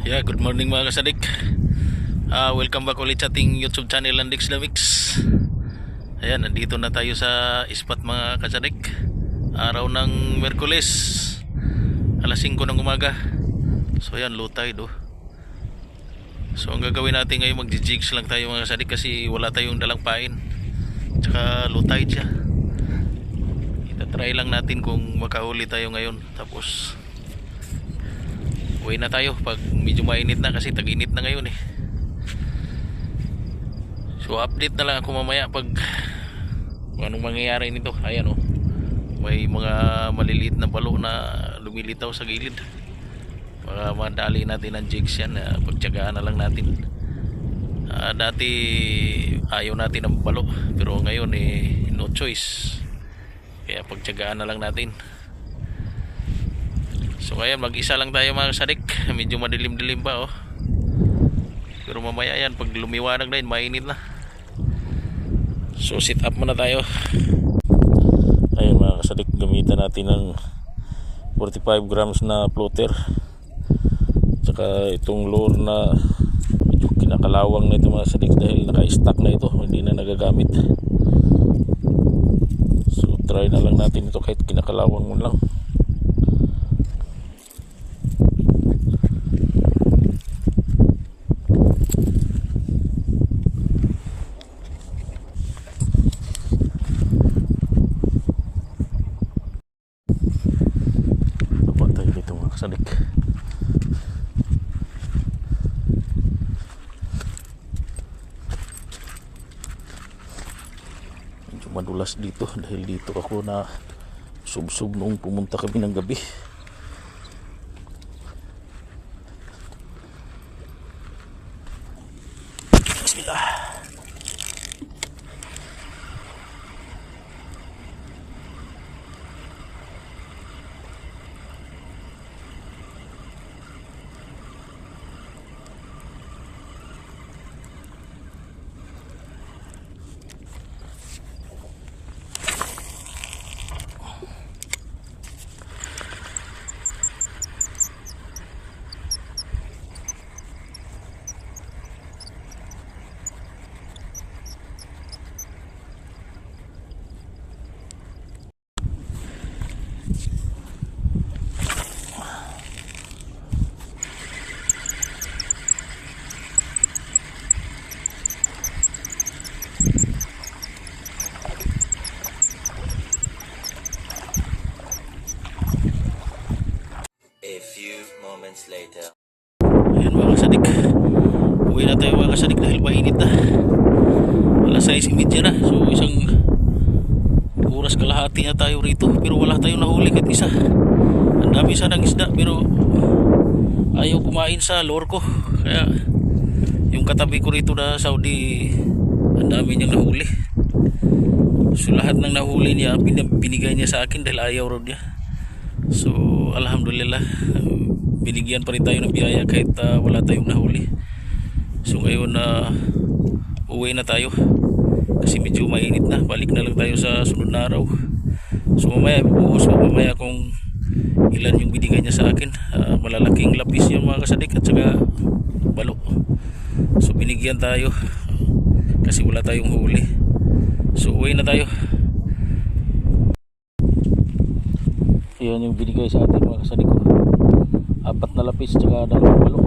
Yeah, good morning mga kasadik. Welcome back ulit sa ating YouTube channel Landix Lamix. Ayan, nandito na tayo sa ispat mga kasadik. Araw ng Merkules, alas 5 ng umaga. So ayan, low tide oh. So ang gagawin natin ngayon, magjijigs lang tayo mga kasadik kasi wala tayong dalang pain. Tsaka low tide siya. Itatry lang natin kung makahuli tayo ngayon. Tapos uwi na tayo pag medyo mainit na kasi tag-init na ngayon eh. So update na lang ako mamaya pag anong mangyayari nito. Ayan oh, may mga maliliit na balo na lumilitaw sa gilid. Para madali natin ang jigs yan, pagtyagaan na lang natin. Dati ayaw natin ng balo, pero ngayon eh no choice, kaya pagtyagaan na lang natin. So kaya mag-isa lang tayo mga kasadik. Medyo madilim-dilim pa oh. Pero mamaya yan, pag lumiwanag na yun, mainit na. So sit up muna tayo. Ayun mga kasadik, gamitan natin ng 45 grams na floater. Tsaka itong lure na medyo kinakalawang na ito mga kasadik dahil naka-stack na ito, hindi na nagagamit. So try na lang natin ito kahit kinakalawang mo lang. Kasadik, medyo madulas dito dahil dito ako na subsub noong pumunta kami ng gabi. Bismillah. A few moments later. Ayan mga kasadik, uwi na tayo mga kasadik dahil mainit na. Alas 6:30 na. So isang oras kalahati na tayo rito, pero wala tayong nahuli kahit isa. Ang dami sanang isda pero ayaw kumain sa lure ko. Kaya yung katabi ko rito na Saudi, ang dami niyang nahuli. So lahat ng nahuli niya binigay niya sa akin dahil ayaw raw niya. So alhamdulillah, binigyan pa rin tayo ng biyaya kahit wala tayong nahuli. So ngayon uwi na tayo kasi medyo mainit na. Balik na lang tayo sa sunod na araw. So mamaya ibubuhos ko mamaya kung ilan yung binigay niya sa akin. Malalaking lapis yung mga kasadik at saka balo. So binigyan tayo kasi wala tayong huli. So uwi na tayo. Yan yung binigay sa atin mga kasadik ko. 4 na lapis tsaka 2 balo.